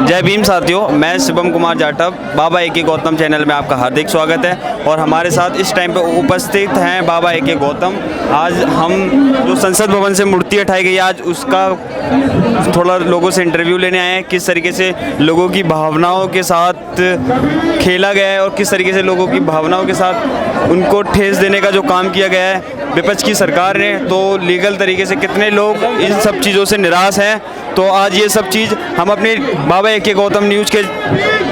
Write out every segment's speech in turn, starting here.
जय भीम साथियों, मैं शिवम कुमार जाटव, बाबा ए के गौतम चैनल में आपका हार्दिक स्वागत है। और हमारे साथ इस टाइम पे उपस्थित हैं बाबा ए के गौतम। आज हम जो संसद भवन से मूर्ति हटाई गई, आज उसका थोड़ा लोगों से इंटरव्यू लेने आए हैं। किस तरीके से लोगों की भावनाओं के साथ खेला गया है और किस तरीके से लोगों की भावनाओं के साथ उनको ठेस देने का जो काम किया गया है विपक्ष की सरकार ने, तो लीगल तरीके से कितने लोग इन सब चीज़ों से निराश हैं। तो आज ये सब चीज़ हम अपने बाबा ए के गौतम न्यूज़ के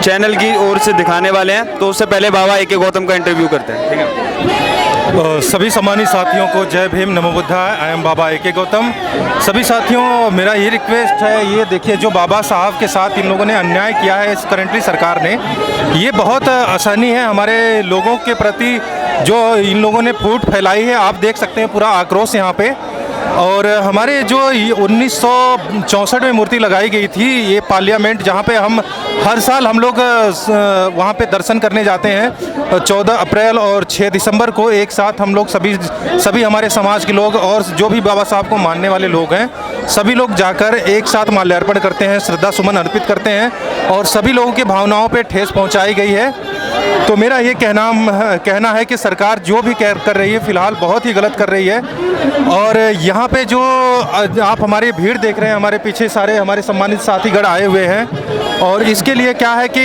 चैनल की ओर से दिखाने वाले हैं। तो उससे पहले बाबा ए के गौतम का इंटरव्यू करते हैं, ठीक है। सभी सम्मानित साथियों को जय भीम, नमो बुद्धाय। आई एम बाबा ए के गौतम। सभी साथियों, मेरा ये रिक्वेस्ट है, ये देखिए जो बाबा साहब के साथ इन लोगों ने अन्याय किया है इस करंटली सरकार ने, ये बहुत आसानी है हमारे लोगों के प्रति जो इन लोगों ने फूट फैलाई है। आप देख सकते हैं पूरा आक्रोश यहाँ पे। और हमारे जो 1964 में मूर्ति लगाई गई थी, ये पार्लियामेंट जहाँ पे हम हर साल हम लोग वहाँ पे दर्शन करने जाते हैं। 14 अप्रैल और 6 दिसंबर को एक साथ हम लोग सभी हमारे समाज के लोग और जो भी बाबा साहब को मानने वाले लोग हैं, सभी लोग जाकर एक साथ माल्यार्पण करते हैं, श्रद्धा सुमन अर्पित करते हैं और सभी लोगों की भावनाओं पे ठेस पहुँचाई गई है। तो मेरा ये कहना है कि सरकार जो भी कर रही है फ़िलहाल बहुत ही गलत कर रही है। और यहाँ पे जो आप हमारी भीड़ देख रहे हैं, हमारे पीछे सारे हमारे सम्मानित साथीगण आए हुए हैं। और इसके लिए क्या है कि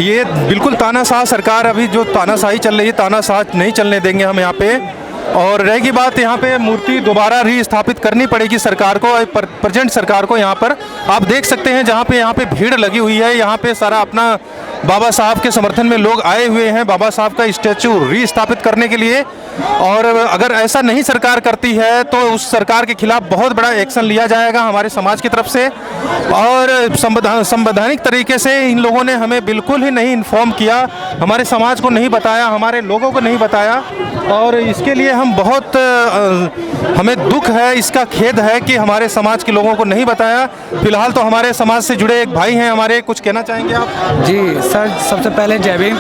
ये बिल्कुल तानाशाह सरकार, अभी जो तानाशाही चल रही है, तानाशाह नहीं चलने देंगे हम यहाँ पे। और रहेगी बात, यहाँ पे मूर्ति दोबारा रीस्थापित करनी पड़ेगी सरकार को, प्रेजेंट सरकार को। यहाँ पर आप देख सकते हैं जहाँ पे भीड़ लगी हुई है, यहाँ पे सारा अपना बाबा साहब के समर्थन में लोग आए हुए हैं बाबा साहब का स्टैचू रीस्थापित करने के लिए। और अगर ऐसा नहीं सरकार करती है तो उस सरकार के खिलाफ बहुत बड़ा एक्शन लिया जाएगा हमारे समाज की तरफ से। और संवैधानिक तरीके से इन लोगों ने हमें बिल्कुल ही नहीं इन्फॉर्म किया, हमारे समाज को नहीं बताया, हमारे लोगों को नहीं बताया। और इसके लिए हम बहुत हमें दुख है, इसका खेद है कि हमारे समाज के लोगों को नहीं बताया। फिलहाल तो हमारे समाज से जुड़े एक भाई हैं हमारे, कुछ कहना चाहेंगे आप? जी सर, सबसे पहले जय भीम।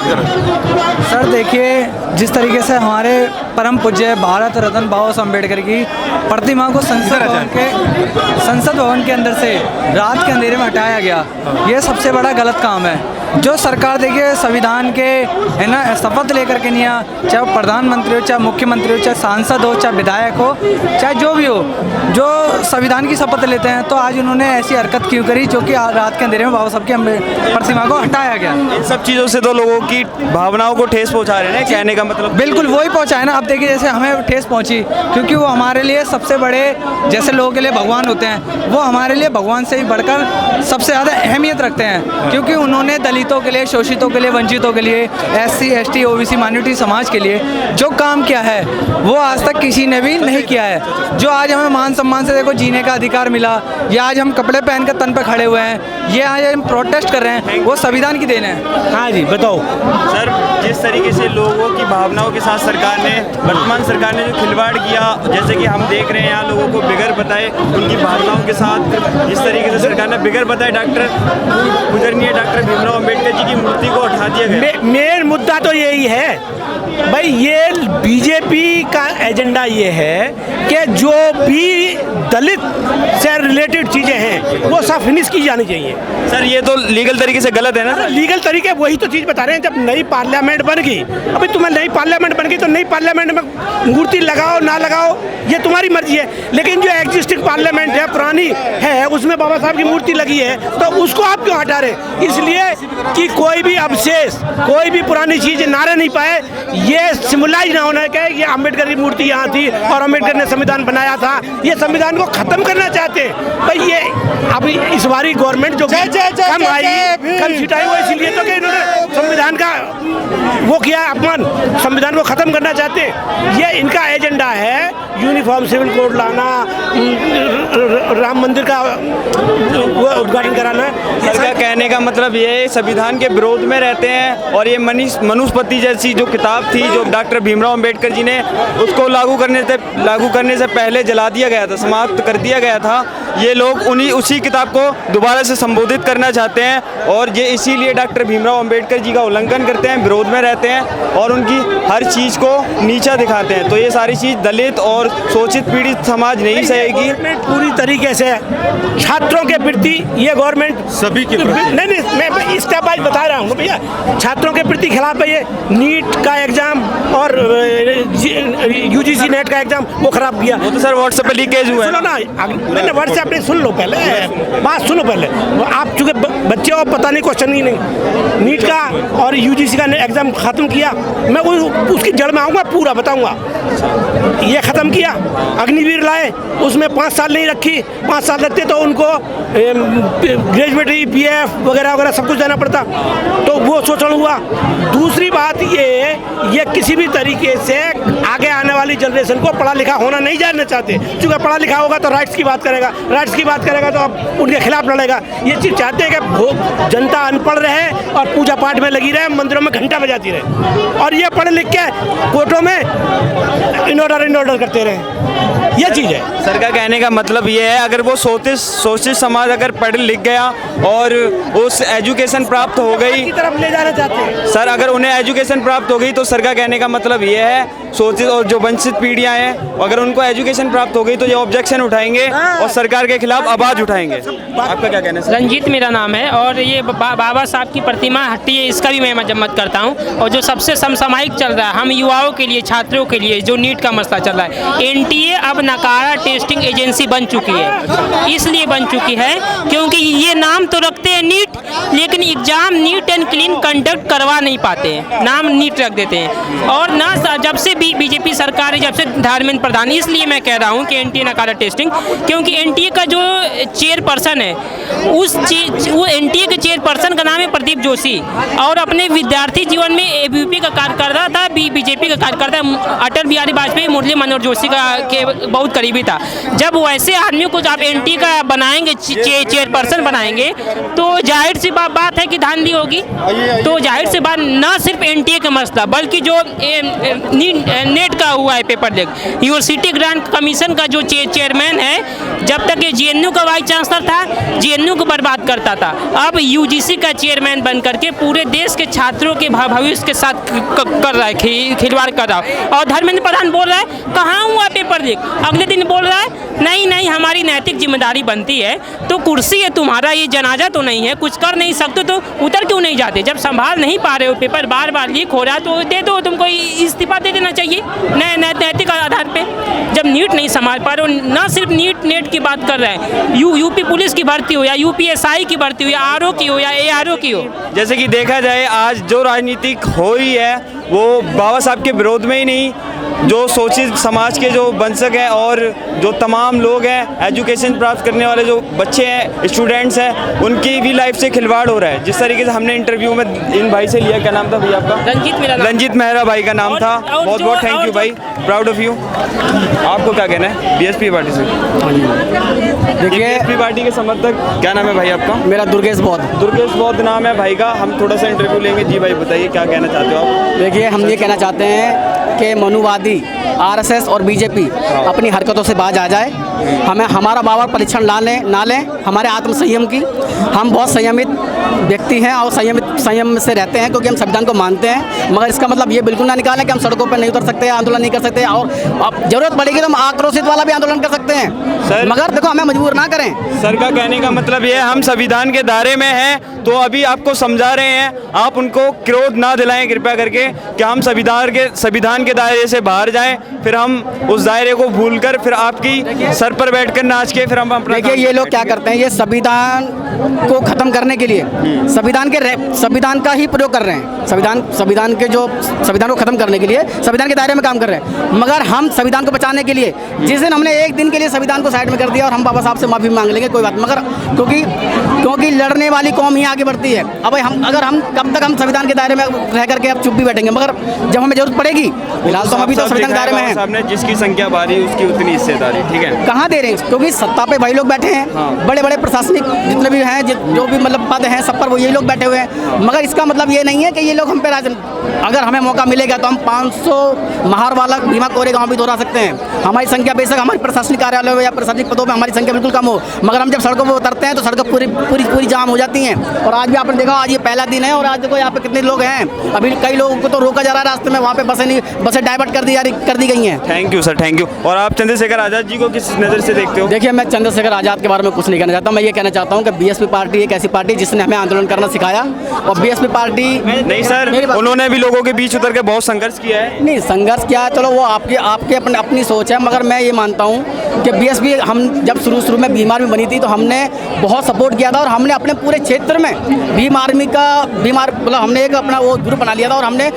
सर देखिए, जिस तरीके से हमारे परम पूज्य भारत रत्न बाबा साहब अम्बेडकर की प्रतिमा को संसद भवन के अंदर से रात के अंधेरे में हटाया गया, ये सबसे बड़ा गलत काम है। जो सरकार देखिए संविधान के है ना शपथ लेकर के नहीं आ, चाहे वो प्रधानमंत्री हो, चाहे मुख्यमंत्री हो, चाहे सांसद हो, चाहे विधायक हो, चाहे जो भी हो, जो संविधान की शपथ लेते हैं, तो आज उन्होंने ऐसी हरकत क्यों करी जो कि रात के अंधेरे में बाबा साहब की प्रतिमा को हटाया गया। इन सब चीज़ों से तो लोगों की भावनाओं को ठेस पहुँचा रहे हैं, कहने का मतलब। बिल्कुल वही पहुँचा है ना। अब देखिए जैसे हमें ठेस पहुँची क्योंकि वो हमारे लिए सबसे बड़े, जैसे लोगों के लिए भगवान होते हैं, वो हमारे लिए भगवान से ही बढ़कर सबसे ज़्यादा अहमियत रखते हैं। क्योंकि उन्होंने दलितों के लिए, शोषितों के लिए, वंचितों के लिए, SC ST OBC माइनॉरिटी समाज के लिए जो काम किया है वो आज तक किसी ने भी नहीं किया है। जो आज हमें मान सम्मान से देखो जीने का अधिकार मिला, या आज हम कपड़े पहन कर तन पे खड़े हुए हैं, ये आज हम प्रोटेस्ट कर रहे हैं, वो संविधान की देन है। हाँ जी बताओ सर, जिस तरीके से लोगों की भावनाओं के साथ सरकार ने, वर्तमान सरकार ने जो खिलवाड़ किया, जैसे कि हम देख रहे हैं यहाँ लोगों को बिगर बताए उनकी भावनाओं के साथ जिस तरीके से सरकार ने बिगर बताए पूजनीय डॉक्टर भीमराव अम्बेडकर जी की मूर्ति को हटा दिया गया। मेन मुद्दा तो यही है भाई, ये बीजेपी का एजेंडा ये है कि जो भी दलित से रिलेटेड चीज़ें हैं वो सब फिनिश की जानी चाहिए। सर ये तो लीगल तरीके से गलत है ना? लीगल तरीके वही तो चीज़ बता रहे हैं। जब नई पार्लियामेंट बन गई, अभी तुम्हें नई पार्लियामेंट बन गई तो नई पार्लियामेंट में मूर्ति लगाओ ना लगाओ ये तुम्हारी मर्जी है। लेकिन जो एग्जिस्टिंग पार्लियामेंट है, पुरानी है, उसमें बाबा साहब की मूर्ति लगी है, तो उसको आप क्यों हटा रहे? इसलिए कि कोई भी अवशेष, कोई भी पुरानी चीज़ ना रह नहीं पाए, ये सिमुलाइज ना होना है कि ये अम्बेडकर की मूर्ति यहाँ थी और अम्बेडकर ने संविधान बनाया था। ये संविधान को खत्म करना चाहते हैं भाई। ये अभी इस बारी गवर्नमेंट जो कम आई, कम सीट आई, वो इसलिए तो कि इन्होंने संविधान का वो किया अपमान, संविधान को खत्म करना चाहते हैं। ये इनका एजेंडा है, यूनिफॉर्म सिविल कोड लाना, राम मंदिर का उद्घाटन कराना। इसका कहने का मतलब ये है संविधान के विरोध में रहते हैं। और ये मनुस्मृति जैसी जो किताब थी जो डॉक्टर भीमराव अम्बेडकर जी ने, उसको लागू करने से पहले जला दिया गया था, समाप्त कर दिया गया था। ये लोग उसी किताब को दोबारा से संबोधित करना चाहते हैं और ये इसीलिए डॉक्टर भीमराव अंबेडकर जी का उल्लंघन करते हैं, विरोध में रहते हैं और उनकी हर चीज़ को नीचा दिखाते हैं। तो ये सारी चीज़ दलित और शोषित पीड़ित समाज नहीं सहेगी। गवर्नमेंट पूरी तरीके से छात्रों के प्रति ये गवर्नमेंट सभी के प्रति। नहीं मैं स्टेप बाय बता रहा हूँ भैया, छात्रों के प्रति खिलाफ है। ये नीट का एग्जाम और यूजीसी नेट का एग्जाम वो खराब किया। वो तो सर व्हाट्सएप पे लीकेज हुआ है। सुनो ना, मैंने व्हाट्सएप पे सुन लो, पहले बात सुनो पहले। आप चूंकि बच्चे को पता नहीं, क्वेश्चन ही नहीं, नीट का और यूजीसी का एग्जाम खत्म किया, मैं उसकी जड़ में आऊँगा, पूरा बताऊँगा। ये ख़त्म किया, अग्निवीर लाए, उसमें 5 साल नहीं रखी, 5 साल रखते तो उनको ग्रेजुएटी पीएफ वगैरह वगैरह सब कुछ देना पड़ता, तो वो शोषण हुआ। दूसरी बात ये किसी भी तरीके से आगे आने वाली जनरेशन को पढ़ा लिखा होना नहीं जानना चाहते, क्योंकि पढ़ा लिखा होगा तो राइट्स की बात करेगा, तो अब उनके खिलाफ लड़ेगा। ये चीज़ चाहते हैं कि जनता अनपढ़ रहे और पूजा पाठ में लगी रहे, मंदिरों में घंटा बजाती रहे, और ये पढ़ लिख के कोर्टों में इन ऑर्डर करते रहे। ये चीज़ है। सर का कहने का मतलब ये है, अगर वो शोषित समाज अगर पढ़ लिख गया और उस एजुकेशन प्राप्त हो गई की तरफ ले जाना चाहते हैं सर, अगर उन्हें एजुकेशन प्राप्त हो गई तो सर का कहने का मतलब ये है, शोषित और जो वंचित पीढ़ियां हैं अगर उनको एजुकेशन प्राप्त हो गई तो ये ऑब्जेक्शन उठाएंगे और सरकार के खिलाफ आवाज़ उठाएंगे। आपका क्या कहना है सर? रंजीत मेरा नाम है और ये बाबा साहब की प्रतिमा हट्टी है, इसका भी मैं मजम्मत करता हूँ। और जो सबसे समसामयिक चल रहा है हम युवाओं के लिए, छात्रों के लिए, जो नीट का मसला चल रहा है, एनटीए अब नकारा टेस्टिंग एजेंसी बन चुकी है। इसलिए बन चुकी है क्योंकि ये नाम तो रखते हैं नीट, लेकिन exam neat and clean conduct करवा नहीं पाते हैं, नाम नीट रख देते हैं। और ना जब से बीजेपी सरकार है, जब से धर्मेंद्र प्रधान, इसलिए मैं कह रहा हूँ कि एनटीए नकारा टेस्टिंग, क्योंकि एनटीए का जो चेयरपर्सन है वो एनटीए के चेयरपर्सन का नाम है प्रदीप जोशी, और अपने विद्यार्थी जीवन में एबीवीपी का कार्यकर्ता था, बीजेपी का कार्यकर्ता अटल बिहारी वाजपेयी, मुरली मनोहर जोशी के बहुत करीबी था। जब वैसे आदमी को आप एनटीए का बनाएंगे, चेयरपर्सन बनाएंगे, तो जाहिर सी बात है कि धांधली होगी। तो जाहिर सी बात, ना सिर्फ एनटीए का मसला बल्कि जो नेट का हुआ है paper leak, university grant commission का जो चेयरमैन है, जब तक ये जेएनयू का वाइस चांसलर था, जेएनयू को बर्बाद करता था, अब यूजीसी का चेयरमैन बन करके पूरे देश के छात्रों के भविष्य के साथ कर रहा है, खिलवाड़ कर रहा है। और धर्मेंद्र प्रधान बोल रहा है कहाँ हुआ पेपर लीक, अगले दिन बोल रहा है नहीं हमारी नैतिक जिम्मेदारी बनती है, तो कुर्सी है तुम्हारा, ये जनाजा तो नहीं है, कुछ कर नहीं सकते तो उतर क्यों नहीं जाते? जब संभाल नहीं पा रहे हो, पेपर बार बार लीक हो रहा है, तो दे दो, तुमको इस्तीफा दे देना चाहिए नैतिक आधार पे। जब नीट नहीं संभाल पा रहे हो, ना सिर्फ नेट की बात कर रहे हैं, यूपी पुलिस की भर्ती हो या यूपीएसआई की भर्ती हो या आरओ की हो या एआरओ की हो, जैसे कि देखा जाए आज जो राजनीतिक हो रही है वो बाबा साहब के विरोध में ही नहीं, जो शोषित समाज के जो वंशक हैं और जो तमाम लोग हैं, एजुकेशन प्राप्त करने वाले जो बच्चे हैं, स्टूडेंट्स हैं, उनकी भी लाइफ से खिलवाड़ हो रहा है। जिस तरीके से हमने इंटरव्यू में इन भाई से लिया, क्या नाम था भैया आपका? रंजीत मेहरा भाई का नाम था। बहुत बहुत थैंक यू भाई, प्राउड ऑफ यू। आपको क्या कहना है बीएसपी पार्टी से? देखिए बीएसपी पार्टी के समर्थक, क्या नाम है भाई आपका? मेरा दुर्गेश बौद्ध नाम है भाई का। हम थोड़ा सा इंटरव्यू लेंगे। जी भाई बताइए क्या कहना चाहते हो आप? देखिए, हम ये कहना चाहते हैं कि मनुवादी आरएसएस और बीजेपी अपनी हरकतों से बाज आ जाए। हमें हमारा बार परीक्षण ना लें हमारे आत्मसंयम की। हम बहुत संयमित व्यक्ति हैं और संयम से रहते हैं, क्योंकि हम संविधान को मानते हैं। मगर इसका मतलब ये बिल्कुल ना निकालें कि हम सड़कों पर नहीं उतर सकते, आंदोलन नहीं कर सकते, और अब जरूरत पड़ेगी तो हम आक्रोशित वाला भी आंदोलन कर सकते हैं सर। मगर देखो, हमें मजबूर ना करें। सर का कहने का मतलब ये है, हम संविधान के दायरे में हैं, तो अभी आपको समझा रहे हैं, आप उनको क्रोध ना दिलाएं कृपया करके कि हम संविधान के दायरे से बाहर जाएं, फिर हम उस दायरे को भूलकर फिर आपकी सर पर बैठकर नाच के फिर हम अपना। देखिए, ये लोग क्या करते हैं, ये संविधान को खत्म करने के लिए संविधान का ही प्रयोग कर रहे हैं। संविधान को खत्म करने के लिए संविधान के दायरे में काम कर रहे हैं। मगर हम संविधान को बचाने के लिए, जिस दिन हमने एक दिन के लिए संविधान को साइड में कर दिया और हम बाबा साहब से माफी मांग लेंगे, कोई बात, मगर क्योंकि लड़ने वाली कौम ही आगे बढ़ती है। अब हम कब तक हम संविधान के दायरे में रह करके अब चुप भी बैठेंगे, मगर जब हमें जरूरत पड़ेगी, फिलहाल तो हम अभी तो संविधान के दायरे में हैं। जिसकी संख्या भारी उसकी उतनी हिस्सेदारी, ठीक है। कहाँ कहाँ दे रहे हैं, क्योंकि सत्ता पे वही लोग बैठे हैं, बड़े बड़े प्रशासनिक जितने भी हैं, जो भी मतलब पद हैं, सब पर वो यही लोग बैठे हुए हैं। मगर इसका मतलब ये नहीं है कि ये लोग हम पे राज, अगर हमें मौका मिलेगा तो हम 500 महार वाला भीमा कोरे गाँव भी दोहरा सकते हैं। हमारी संख्या बेशक हमारे प्रशासनिक कार्यालयों में या प्रशासनिक पदों में हमारी संख्या बिल्कुल कम हो, मगर हम जब सड़कों पर उतरते हैं तो सड़कें पूरी जाम हो जाती हैं। और आज भी आपने देखा, आज ये पहला दिन है और आज देखो यहाँ पे कितने लोग हैं। अभी कई लोगों को तो रोका जा रहा है रास्ते में, वहाँ पे बसें डाइवर्ट कर दी गई हैं। Thank you sir, thank you. और आप चंद्रशेखर आज़ाद जी को किस नज़र से देखते हो? देखिए, मैं चंद्रशेखर आज़ाद के बारे में कुछ नहीं कहना चाहता। मैं ये कहना चाहता हूँ कि बीएसपी पार्टी एक ऐसी पार्टी जिसने हमें आंदोलन करना सिखाया, और बीएसपी पार्टी नहीं सर, उन्होंने भी लोगों के बीच उतर के बहुत संघर्ष किया है। नहीं, संघर्ष किया है, चलो वो आपकी अपनी सोच है, मगर मैं ये मानता हूँ कि बीएसपी, हम जब शुरू में भीम आर्मी बनी थी तो हमने बहुत सपोर्ट किया था, और हमने अपने पूरे क्षेत्र में भीम आर्मी का मतलब हमने एक अपना वो ग्रुप बना लिया था, और हमने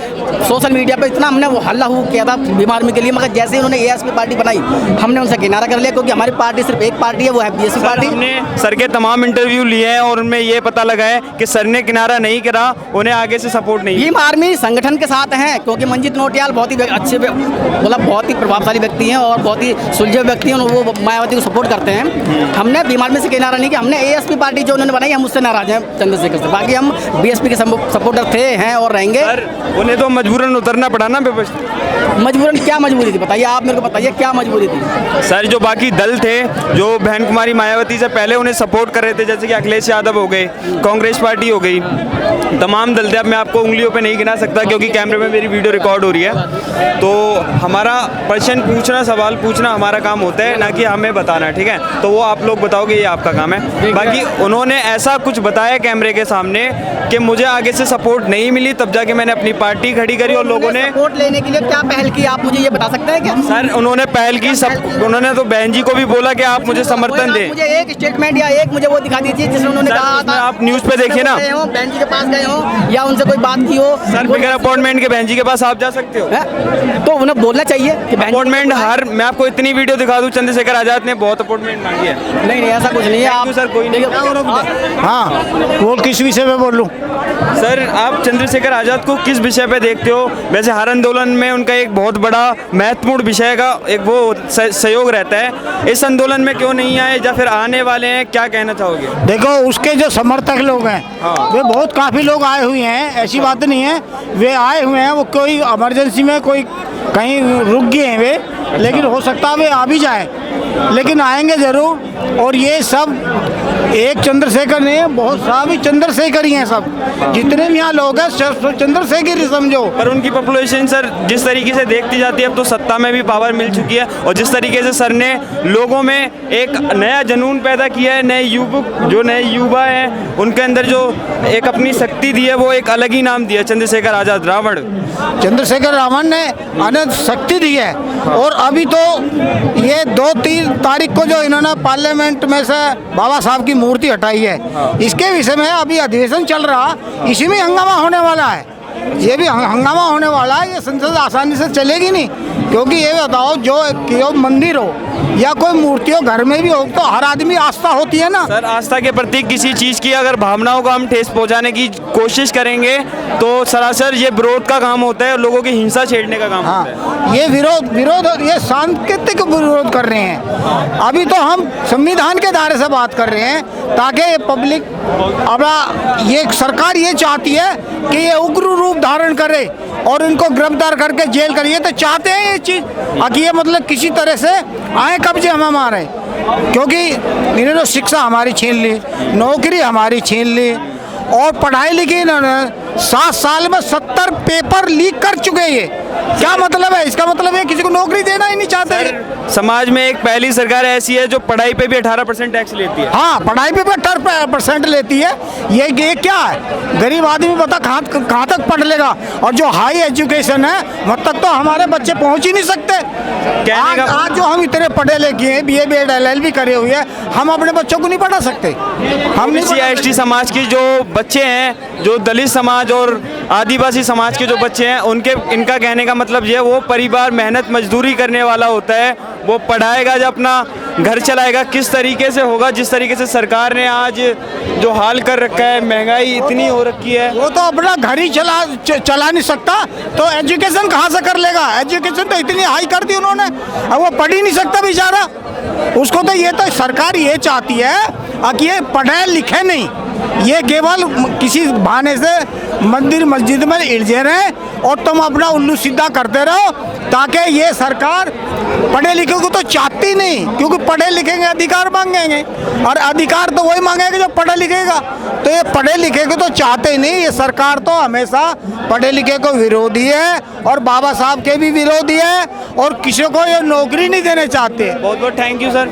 सोशल मीडिया पे इतना हमने वो हल्ला किया था भीम आर्मी के लिए। मगर जैसे ही उन्होंने एएसपी पार्टी बनाई, हमने उनसे किनारा कर लिया, क्योंकि हमारी पार्टी सिर्फ एक पार्टी है, वो है बीएसपी पार्टी। हमने सर के तमाम इंटरव्यू लिए हैं और उनमें ये पता लगा है कि सर ने किनारा नहीं करा, उन्हें आगे से सपोर्ट नहीं। भीम आर्मी संगठन के साथ हैं, क्योंकि मंजीत नौटियाल बहुत ही अच्छे मतलब बहुत ही प्रभावशाली व्यक्ति हैं और बहुत ही सुलझे व्यक्ति हैं, वो मायावती को सपोर्ट करते हैं। हमने भीम आर्मी से किनारा नहीं किया, हमने एएसपी पार्टी जो उन्होंने बनाई, हम उससे नाराज हैं चंद्रशेखर से। बाकी हम बीएसपी के सपोर्टर थे, हैं और रहेंगे। सर उन्हें तो मजबूरन उतरना पड़ा ना व्यवस्था। मजबूरन क्या मजबूरी थी बताइए, आप मेरे को बताइए क्या मजबूरी थी? सर जो बाकी दल थे जो बहन कुमारी मायावती से पहले उन्हें सपोर्ट कर रहे थे, जैसे कि अखिलेश यादव हो गए, कांग्रेस पार्टी हो गई, तमाम दल थे। अब मैं आपको उंगलियों पे नहीं गिना सकता क्योंकि कैमरे में मेरी वीडियो रिकॉर्ड हो रही है। तो हमारा प्रश्न पूछना, सवाल पूछना हमारा काम होता है, ना कि हमें बताना, ठीक है? तो वो आप लोग बताओगे, ये आपका काम है। बाकी उन्होंने ऐसा कुछ बताया कैमरे के सामने कि मुझे आगे से सपोर्ट नहीं मिली, तब जाके मैंने अपनी पार्टी खड़ी करी और लोगों ने सपोर्ट लेने के लिए क्या पहल की, आप मुझे ये बता सकते हैं क्या? सर उन्होंने पहल की, उन्होंने तो बहन जी को भी बोला कि आप मुझे समर्थन दें। मुझे एक स्टेटमेंट या एक मुझे वो दिखा दीजिए जिसमें उन्होंने कहा था, आप न्यूज़ पे देखिए ना, बहन जी के पास गए हो या उनसे कोई बात की हो। सर बिगर अपॉइंटमेंट के बहन जी के पास आप जा सकते हो, तो उन्हें बोलना चाहिए कि अपॉइंटमेंट हर, मैं आपको इतनी वीडियो दिखा दूं, चंद्रशेखर आज़ाद ने बहुत अपॉइंटमेंट मांगी है। नहीं ऐसा कुछ नहीं है। आप सर कोई नहीं। हाँ, वो किस विषय पे बोल लूँ? सर आप चंद्रशेखर आज़ाद को किस विषय पे देखते हो? वैसे हर आंदोलन में उनका एक बहुत बड़ा महत्वपूर्ण विषय का एक वो सहयोग रहता है, इस आंदोलन में क्यों नहीं आए या फिर आने वाले हैं, क्या कहना चाहोगे? देखो, उसके जो समर्थक लोग हैं वे बहुत काफ़ी लोग आए हुए हैं, ऐसी बात नहीं है, वे आए हुए हैं। वो कोई इमरजेंसी में कोई कहीं रुक गए हैं वे, लेकिन हो सकता है वे आ भी जाए, लेकिन आएंगे ज़रूर। और ये सब एक चंद्रशेखर नहीं है, बहुत सारे चंद्रशेखर ही हैं सब, जितने भी यहाँ लोग हैं चंद्रशेखर ही समझो। पर उनकी पॉपुलेशन सर जिस तरीके से देखती जाती है, अब तो सत्ता में भी पावर मिल चुकी है, और जिस तरीके से सर ने लोगों में एक नया जुनून पैदा किया है, नए युवा हैं उनके अंदर जो एक अपनी शक्ति दी है, वो एक अलग ही नाम दिया, चंद्रशेखर आज़ाद रावण। चंद्रशेखर रावण ने अनंत शक्ति दी है। और अभी तो ये 2-3 तारीख को जो इन्होंने पार्लियामेंट में से बाबा साहब की मूर्ति हटाई है, इसके विषय में अभी अधिवेशन चल रहा, इसी में हंगामा होने वाला है। ये भी हंगामा होने वाला है, ये संसद आसानी से चलेगी नहीं, क्योंकि ये बताओ जो मंदिर हो या कोई मूर्ति हो, घर में भी हो, तो हर आदमी आस्था होती है ना। सर आस्था के प्रति किसी चीज़ की अगर भावनाओं को हम ठेस पहुंचाने की कोशिश करेंगे तो सरासर ये विरोध का काम होता है और लोगों की हिंसा छेड़ने का काम होता है। ये विरोध ये सांकेतिक विरोध कर रहे हैं। अभी तो हम संविधान के दायरे से बात कर रहे हैं, ताकि पब्लिक अपना, ये सरकार ये चाहती है कि ये उग्र रूप धारण करे और इनको गिरफ्तार करके जेल करिए, तो चाहते हैं ये चीज़ कि ये मतलब किसी तरह से आए कब्जे हम हमारे, क्योंकि इन्होंने शिक्षा हमारी छीन ली, नौकरी हमारी छीन ली, और पढ़ाई लिखी इन्होंने 7 साल में 70 पेपर लीक कर चुके हैं। ये क्या मतलब है? इसका मतलब है किसी को नौकरी देना ही नहीं चाहते। समाज में एक पहली सरकार ऐसी है जो पढ़ाई पे भी 18% टैक्स लेती है। हाँ, पढ़ाई पे भी 18% लेती है। ये क्या है? गरीब आदमी बता कहाँ तक पढ़ लेगा? और जो हाई एजुकेशन है वहाँ तक तो हमारे बच्चे पहुँच ही नहीं सकते। आज जो हम इतने पढ़े लिखे हैं, BA BEd LLB करे हुए हैं, हम अपने बच्चों को नहीं पढ़ा सकते। हम SC/ST समाज की जो बच्चे हैं, जो दलित समाज और आदिवासी समाज के जो बच्चे हैं, इनका कहने का मतलब ये, वो परिवार मेहनत मजदूरी करने वाला होता है, वो पढ़ाएगा जब अपना घर चलाएगा, किस तरीके से होगा। जिस तरीके से सरकार ने आज जो हाल कर रखा है, महंगाई इतनी हो रखी है। वो तो अपना घर ही चला नहीं सकता तो एजुकेशन कहाँ से कर लेगा। एजुकेशन तो इतनी हाई कर दी उन्होंने, अब वो पढ़ ही नहीं सकता बेचारा। उसको तो ये तो सरकार ये चाहती है कि ये पढ़े लिखे नहीं, ये केवल किसी बहाने से मंदिर मस्जिद में इल्झे रहे और तुम अपना उल्लू सीधा करते रहो, ताकि ये सरकार पढ़े लिखे को तो चाहती नहीं, क्योंकि पढ़े लिखेंगे अधिकार मांगेंगे और अधिकार तो वही मांगेंगे जो पढ़े लिखेगा। तो ये पढ़े लिखे को तो चाहते ही नहीं, ये सरकार तो हमेशा पढ़े लिखे को विरोधी है और बाबा साहब के भी विरोधी है और किसी को ये नौकरी नहीं देने चाहते। बहुत बहुत थैंक यू सर।